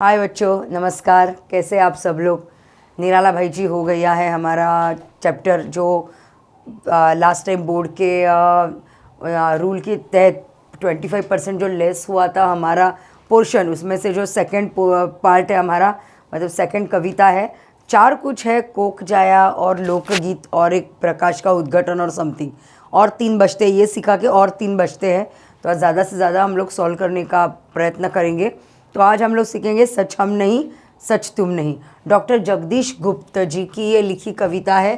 हाय बच्चों, नमस्कार। कैसे आप सब लोग। निराला भाई जी हो गया है हमारा चैप्टर जो लास्ट टाइम बोर्ड के रूल के तहत 25% जो लेस हुआ था हमारा पोर्शन, उसमें से जो सेकंड पार्ट है हमारा, मतलब सेकंड कविता है। चार कुछ है, कोक जाया और लोकगीत और एक प्रकाश का उद्घाटन और समथिंग, और तीन बचते हैं। ये सिखा के और तीन बचते हैं, तो ज़्यादा से ज़्यादा हम लोग सॉल्व करने का प्रयत्न करेंगे। तो आज हम लोग सीखेंगे सच हम नहीं सच तुम नहीं। डॉक्टर जगदीश गुप्त जी की ये लिखी कविता है।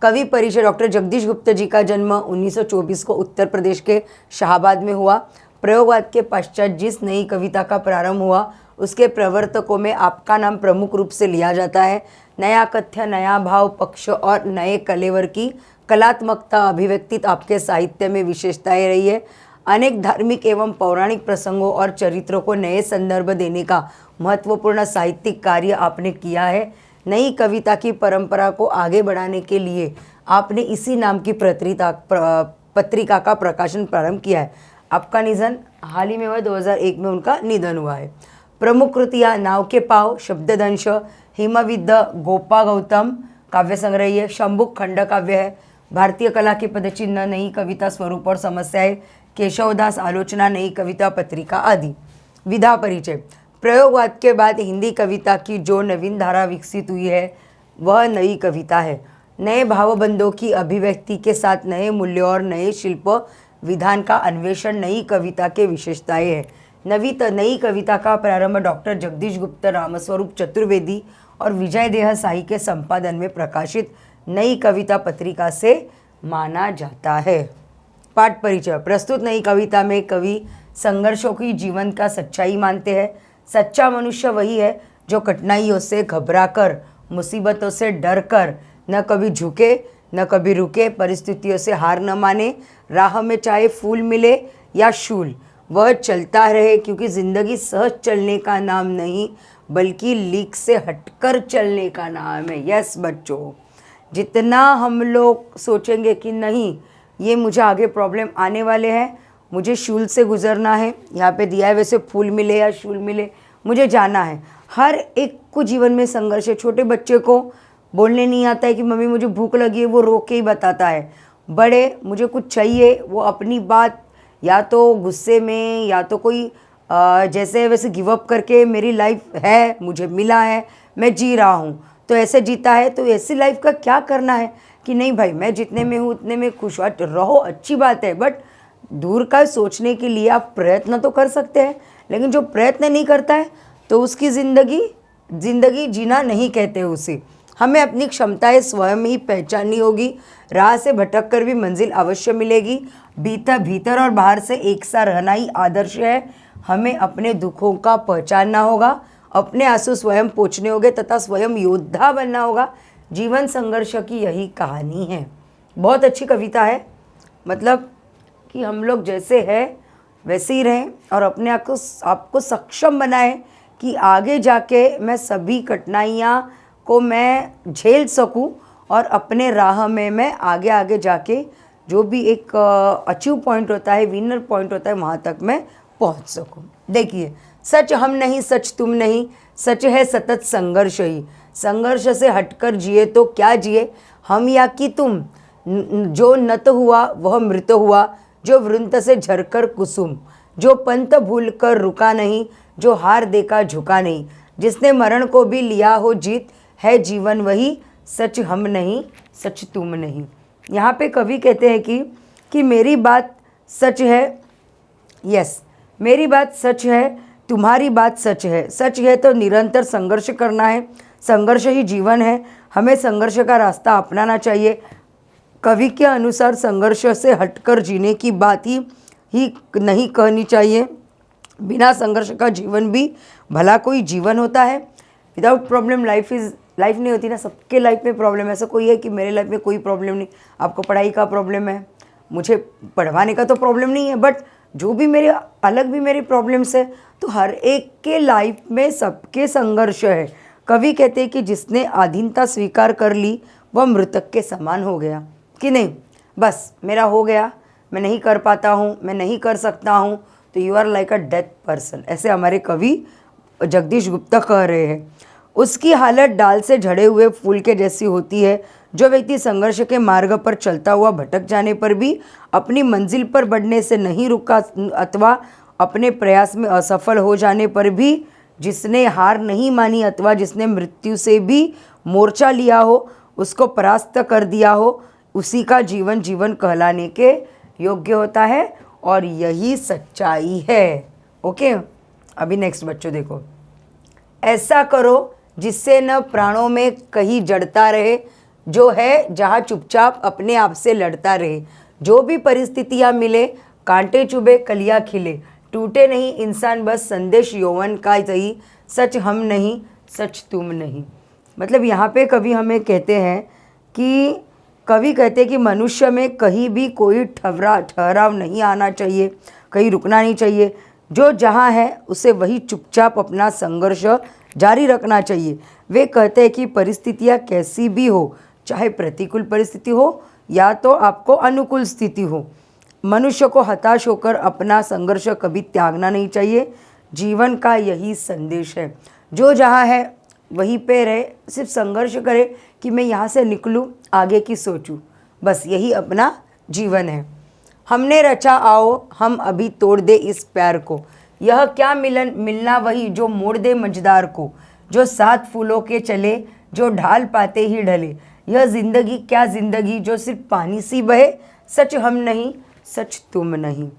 कवि परिचय। डॉक्टर जगदीश गुप्त जी का जन्म 1924 को उत्तर प्रदेश के शाहबाद में हुआ। प्रयोगवाद के पश्चात जिस नई कविता का प्रारंभ हुआ उसके प्रवर्तकों में आपका नाम प्रमुख रूप से लिया जाता है। नया कथ्य, नया भाव, पक्ष और नए कलेवर की कलात्मकता अभिव्यक्तित आपके साहित्य में विशेषताएं रही है। अनेक धार्मिक एवं पौराणिक प्रसंगों और चरित्रों को नए संदर्भ देने का महत्वपूर्ण साहित्यिक कार्य आपने किया है। नई कविता की परंपरा को आगे बढ़ाने के लिए आपने इसी नाम की पत्रिका का प्रकाशन प्रारंभ किया है। आपका निधन हाल ही में हुआ, 2001 में उनका निधन हुआ है। प्रमुख कृतियाँ नाव के पाव, शब्ददंश, हिमविद, गोपा गौतम काव्य संग्रह है, शंभुक खंड काव्य है, भारतीय कला के पदचिन्ह, नई कविता स्वरूप और समस्याएं, केशवदास आलोचना, नई कविता पत्रिका आदि। विधा परिचय। प्रयोगवाद के बाद हिंदी कविता की जो नवीन धारा विकसित हुई है वह नई कविता है। नए भावबंधों की अभिव्यक्ति के साथ नए मूल्यों और नए शिल्प विधान का अन्वेषण नई कविता के विशेषताएं है। नई कविता का प्रारंभ डॉक्टर जगदीश गुप्त, रामस्वरूप चतुर्वेदी और विजय देसाई के संपादन में प्रकाशित नई कविता पत्रिका से माना जाता है। पाठ परिचय। प्रस्तुत नई कविता में कवि संघर्षों की जीवन का सच्चाई मानते हैं। सच्चा मनुष्य वही है जो कठिनाइयों से घबराकर, मुसीबतों से डरकर न कभी झुके न कभी रुके, परिस्थितियों से हार न माने, राह में चाहे फूल मिले या शूल वह चलता रहे, क्योंकि जिंदगी सहज चलने का नाम नहीं बल्कि लीक से हटकर चलने का नाम है। यस बच्चों, जितना हम लोग सोचेंगे कि नहीं ये मुझे आगे प्रॉब्लम आने वाले हैं, मुझे शूल से गुजरना है, यहाँ पे दिया है वैसे फूल मिले या शूल मिले, मुझे जाना है। हर एक को जीवन में संघर्ष है। छोटे बच्चे को बोलने नहीं आता है कि मम्मी मुझे भूख लगी है, वो रो के ही बताता है। बड़े मुझे कुछ चाहिए, वो अपनी बात या तो गुस्से में या तो कोई जैसे वैसे गिव अप करके मेरी लाइफ है, मुझे मिला है, मैं जी रहा हूँ, तो ऐसे जीता है। तो ऐसी लाइफ का क्या करना है कि नहीं भाई मैं जितने में हूँ उतने में खुश रहो, अच्छी बात है, बट दूर का सोचने के लिए आप प्रयत्न तो कर सकते हैं। लेकिन जो प्रयत्न नहीं करता है तो उसकी ज़िंदगी जीना नहीं कहते उसे। हमें अपनी क्षमताएं स्वयं ही पहचाननी होगी। राह से भटक कर भी मंजिल अवश्य मिलेगी। भीतर और बाहर से एक सा रहना ही आदर्श है। हमें अपने दुखों का पहचानना होगा, अपने आंसू स्वयं पोंछने होंगे तथा स्वयं योद्धा बनना होगा। जीवन संघर्ष की यही कहानी है। बहुत अच्छी कविता है, मतलब कि हम लोग जैसे हैं वैसे ही रहें और अपने आपको सक्षम बनाएं कि आगे जाके मैं सभी कठिनाइयाँ को मैं झेल सकूं और अपने राह में मैं आगे जाके जो भी एक अचीव पॉइंट होता है, विनर पॉइंट होता है, वहाँ तक मैं पहुँच सकूं। देखिए, सच हम नहीं सच तुम नहीं, सच है सतत संघर्ष ही। संघर्ष से हटकर जिए तो क्या जिए, हम या कि तुम। जो नत हुआ वह मृत हुआ, जो वृंत से झरकर कुसुम, जो पंथ भूल कर रुका नहीं, जो हार देखा झुका नहीं, जिसने मरण को भी लिया हो जीत, है जीवन वही, सच हम नहीं सच तुम नहीं। यहाँ पे कवि कहते हैं कि मेरी बात सच है, यस मेरी बात सच है, तुम्हारी बात सच है। सच है तो निरंतर संघर्ष करना है, संघर्ष ही जीवन है, हमें संघर्ष का रास्ता अपनाना चाहिए। कवि के अनुसार संघर्ष से हटकर जीने की बात ही नहीं कहनी चाहिए। बिना संघर्ष का जीवन भी भला कोई जीवन होता है। विदाउट प्रॉब्लम लाइफ नहीं होती ना। सबके लाइफ में प्रॉब्लम है। ऐसा कोई है कि मेरे लाइफ में कोई प्रॉब्लम नहीं। आपको पढ़ाई का प्रॉब्लम है, मुझे पढ़वाने का तो प्रॉब्लम नहीं है, बट जो भी मेरे अलग भी मेरी प्रॉब्लम्स है, तो हर एक के लाइफ में सबके संघर्ष है। कवि कहते हैं कि जिसने अधीनता स्वीकार कर ली वह मृतक के समान हो गया, कि नहीं बस मेरा हो गया, मैं नहीं कर पाता हूँ, मैं नहीं कर सकता हूँ, तो you are like a death person. ऐसे हमारे कवि जगदीश गुप्ता कह रहे हैं। उसकी हालत डाल से झड़े हुए फूल के जैसी होती है। जो व्यक्ति संघर्ष के मार्ग पर चलता हुआ भटक जाने पर भी अपनी मंजिल पर बढ़ने से नहीं रुका अथवा अपने प्रयास में असफल हो जाने पर भी जिसने हार नहीं मानी अथवा जिसने मृत्यु से भी मोर्चा लिया हो, उसको परास्त कर दिया हो, उसी का जीवन जीवन कहलाने के योग्य होता है और यही सच्चाई है। ओके, अभी नेक्स्ट बच्चों देखो। ऐसा करो जिससे न प्राणों में कहीं जड़ता रहे, जो है जहाँ चुपचाप अपने आप से लड़ता रहे। जो भी परिस्थितियाँ मिले, कांटे चुभे कलियाँ खिले, टूटे नहीं इंसान बस संदेश यौवन का सही, सच हम नहीं सच तुम नहीं। मतलब यहाँ पे कवि हमें कहते हैं कि मनुष्य में कहीं भी कोई ठहराव नहीं आना चाहिए, कहीं रुकना नहीं चाहिए। जो जहाँ है उसे वही चुपचाप अपना संघर्ष जारी रखना चाहिए। वे कहते हैं कि परिस्थितियाँ कैसी भी हो, चाहे प्रतिकूल परिस्थिति हो या तो आपको अनुकूल स्थिति हो, मनुष्य को हताश होकर अपना संघर्ष कभी त्यागना नहीं चाहिए। जीवन का यही संदेश है। जो जहाँ है वहीं पे रहे, सिर्फ संघर्ष करे कि मैं यहाँ से निकलूँ, आगे की सोचूँ, बस यही अपना जीवन है। हमने रचा आओ हम अभी तोड़ दे इस प्यार को, यह क्या मिलन मिलना वही जो मोड़ दे मझदार को, जो सात फूलों के चले जो ढाल पाते ही ढले, यह जिंदगी क्या जिंदगी जो सिर्फ पानी सी बहे, सच हम नहीं सच तुम नहीं।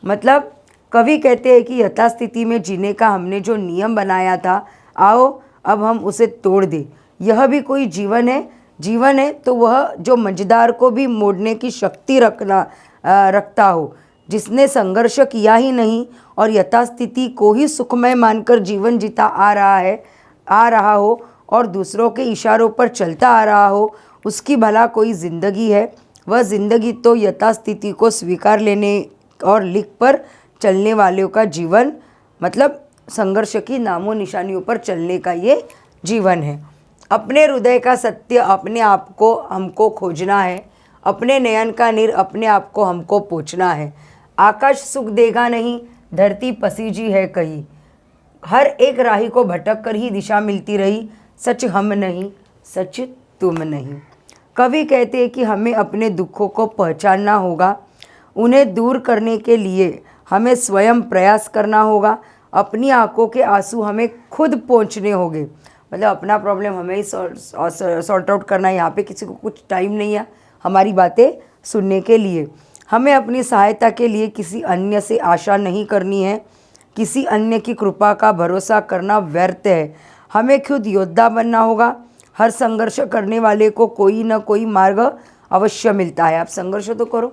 मतलब कवि कहते हैं कि यथास्थिति में जीने का हमने जो नियम बनाया था, आओ अब हम उसे तोड़ दें। यह भी कोई जीवन है तो वह जो मझदार को भी मोड़ने की शक्ति रखता हो, जिसने संघर्ष किया ही नहीं और यथास्थिति को ही सुखमय मानकर जीवन जीता आ रहा हो और दूसरों के इशारों पर चलता आ रहा हो, उसकी भला कोई ज़िंदगी है। वह ज़िंदगी तो यथास्थिति को स्वीकार लेने और लिख पर चलने वालों का जीवन, मतलब संघर्ष की नामों निशानियों पर चलने का ये जीवन है। अपने हृदय का सत्य अपने आप को हमको खोजना है, अपने नयन का नीर अपने आप को हमको पोंछना है। आकाश सुख देगा नहीं, धरती पसीजी है कहीं, हर एक राही को भटक कर ही दिशा मिलती रही, सच हम नहीं सच तुम नहीं। कवि कहते हैं कि हमें अपने दुखों को पहचानना होगा, उन्हें दूर करने के लिए हमें स्वयं प्रयास करना होगा। अपनी आंखों के आंसू हमें खुद पोंछने होंगे, मतलब अपना प्रॉब्लम हमें ही सॉर्ट आउट करना है। यहाँ पे किसी को कुछ टाइम नहीं है हमारी बातें सुनने के लिए। हमें अपनी सहायता के लिए किसी अन्य से आशा नहीं करनी है, किसी अन्य की कृपा का भरोसा करना व्यर्थ है। हमें खुद योद्धा बनना होगा। हर संघर्ष करने वाले को कोई ना कोई मार्ग अवश्य मिलता है। आप संघर्ष तो करो,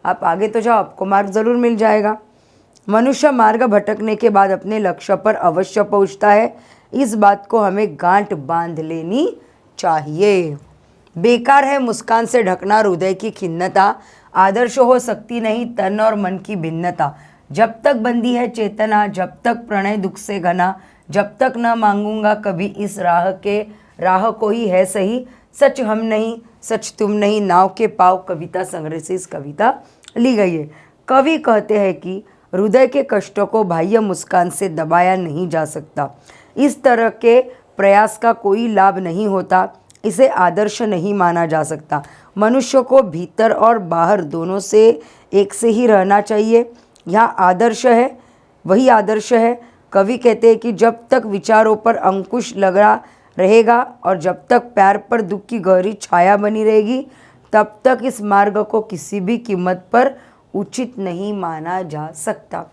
आप आगे तो जाओ, आपको मार्ग ज़रूर मिल जाएगा। मनुष्य मार्ग भटकने के बाद अपने लक्ष्य पर अवश्य पहुंचता है, इस बात को हमें गांठ बांध लेनी चाहिए। बेकार है मुस्कान से ढकना हृदय की खिन्नता, आदर्श हो सकती नहीं तन और मन की भिन्नता। जब तक बंदी है चेतना, जब तक प्रणय दुख से घना, जब तक न मांगूंगा कभी इस राह को ही है सही, सच हम नहीं सच तुम नहीं। नाव के पाव कविता संग्रह से इस कविता ली गई है। कवि कहते हैं कि हृदय के कष्टों को बाह्य मुस्कान से दबाया नहीं जा सकता। इस तरह के प्रयास का कोई लाभ नहीं होता, इसे आदर्श नहीं माना जा सकता। मनुष्य को भीतर और बाहर दोनों से एक से ही रहना चाहिए। यहाँ आदर्श है, वही आदर्श है। कवि कहते हैं कि जब तक विचारों पर अंकुश लगा रहेगा और जब तक पैर पर दुख की गहरी छाया बनी रहेगी, तब तक इस मार्ग को किसी भी कीमत पर उचित नहीं माना जा सकता।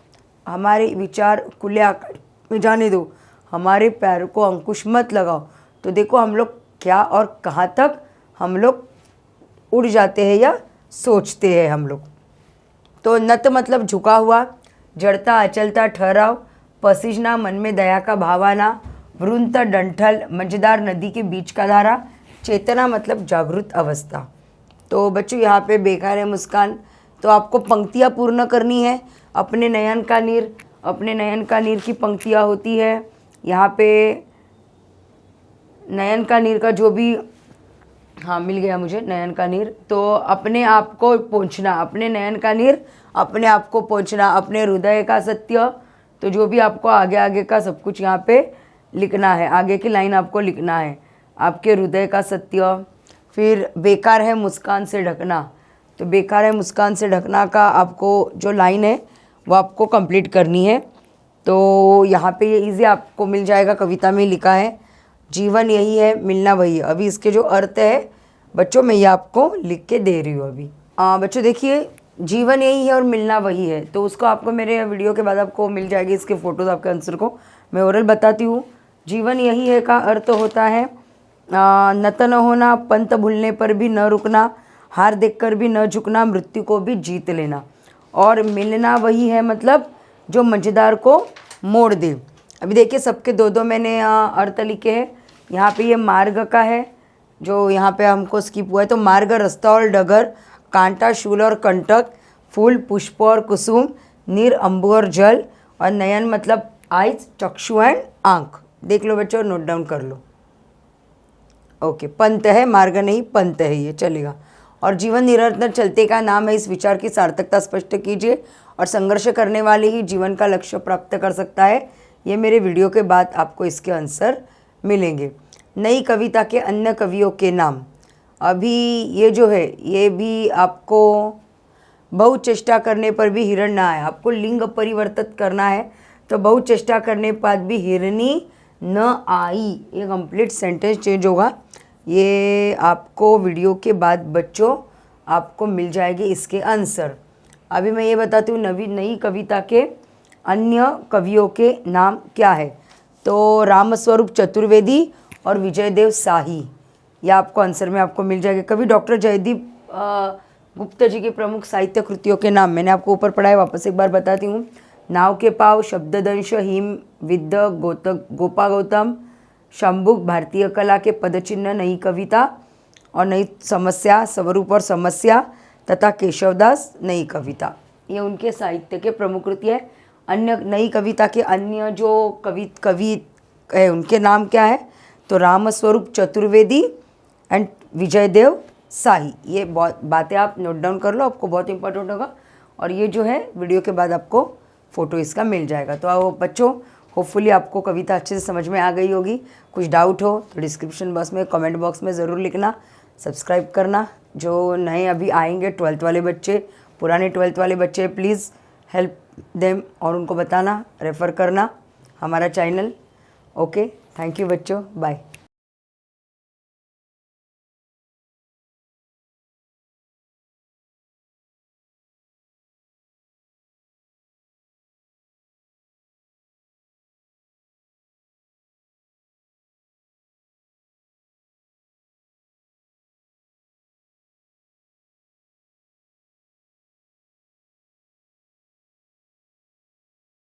हमारे विचार खुले आकाश में जाने दो, हमारे पैर को अंकुश मत लगाओ, तो देखो हम लोग क्या और कहाँ तक हम लोग उड़ जाते हैं या सोचते हैं हम लोग। तो नत मतलब झुका हुआ, जड़ता अचलता ठहराव, पसीजना मन में दया का भावाना, वृंत डंठल मझदार नदी के बीच का धारा, चेतना मतलब जागृत अवस्था। तो बच्चों यहाँ पे बेकार है मुस्कान, तो आपको पंक्तियाँ पूर्ण करनी है। अपने नयन का नीर की पंक्तियाँ होती है यहाँ पे। नयन का नीर का जो भी, हाँ मिल गया मुझे नयन का नीर। तो अपने आप को पहुँचना, अपने नयन का नीर अपने आप को पहुँचना, अपने हृदय का सत्य, तो जो भी आपको आगे आगे का सब कुछ यहाँ पे लिखना है, आगे की लाइन आपको लिखना है, आपके हृदय का सत्य। फिर बेकार है मुस्कान से ढकना, तो बेकार है मुस्कान से ढकना का आपको जो लाइन है वो आपको कंप्लीट करनी है। तो यहाँ पे ये इजी आपको मिल जाएगा, कविता में लिखा है जीवन यही है मिलना वही है। अभी इसके जो अर्थ है बच्चों मैं ये आपको लिख के दे रही हूँ अभी। बच्चों देखिए जीवन यही है और मिलना वही है, तो उसको आपको मेरे वीडियो के बाद आपको मिल जाएगी इसके फ़ोटोज़ आपके आंसर को मैं ओरल बताती हूँ। जीवन यही है का अर्थ होता है नत न होना, पंत भूलने पर भी न रुकना, हार देखकर भी न झुकना, मृत्यु को भी जीत लेना। और मिलना वही है मतलब जो मज़ेदार को मोड़ दे। अभी देखिए सबके दो दो मैंने अर्थ लिखे हैं। यहाँ पे ये मार्ग का है जो यहाँ पे हमको स्किप हुआ है, तो मार्ग रास्ता और डगर, कांटा शूल और कंटक, फूल पुष्प और कुसुम, नीर अम्बु और जल, और नयन मतलब आइज, चक्षु एंड आँख। देख लो बच्चों, नोट डाउन कर लो। ओके, पंत है, मार्ग नहीं पंत है, ये चलेगा। और जीवन निरंतर चलते का नाम है, इस विचार की सार्थकता स्पष्ट कीजिए। और संघर्ष करने वाले ही जीवन का लक्ष्य प्राप्त कर सकता है। ये मेरे वीडियो के बाद आपको इसके आंसर मिलेंगे। नई कविता के अन्य कवियों के नाम, अभी ये जो है ये भी आपको बहुत चेष्टा करने पर भी हिरण ना आए, आपको लिंग परिवर्तित करना है। तो बहुत चेष्टा करने बाद भी हिरनी न आई, ये कंप्लीट सेंटेंस चेंज होगा। ये आपको वीडियो के बाद बच्चों आपको मिल जाएगी इसके आंसर। अभी मैं ये बताती हूँ नई कविता के अन्य कवियों के नाम क्या है। तो रामस्वरूप चतुर्वेदी और विजयदेव साही, यह आपको आंसर में आपको मिल जाएगा। कवि डॉक्टर जयदीप गुप्ता जी के प्रमुख साहित्य कृतियों के नाम मैंने आपको ऊपर पढ़ा है, वापस एक बार बताती हूँ। नाव के पाव, शब्ददंश, हिम विद्य, गोपा गौतम, शंभुक, भारतीय कला के पदचिन्ह, नई कविता और नई समस्या, स्वरूप और समस्या, तथा केशवदास नई कविता, ये उनके साहित्य के प्रमुख कृति है। अन्य नई कविता के अन्य जो कवि है उनके नाम क्या है, तो रामस्वरूप चतुर्वेदी एंड विजयदेव साही। ये बहुत बातें आप नोट डाउन कर लो, आपको बहुत इंपॉर्टेंट होगा। और ये जो है वीडियो के बाद आपको फ़ोटो इसका मिल जाएगा। तो आओ बच्चों, होपफुली आपको कविता अच्छे से समझ में आ गई होगी। कुछ डाउट हो तो डिस्क्रिप्शन बॉक्स में, कमेंट बॉक्स में ज़रूर लिखना। सब्सक्राइब करना। जो नए अभी आएंगे 12th वाले बच्चे, पुराने 12th वाले बच्चे, प्लीज़ हेल्प देम और उनको बताना, रेफ़र करना हमारा चैनल। ओके, थैंक यू बच्चों, बाय।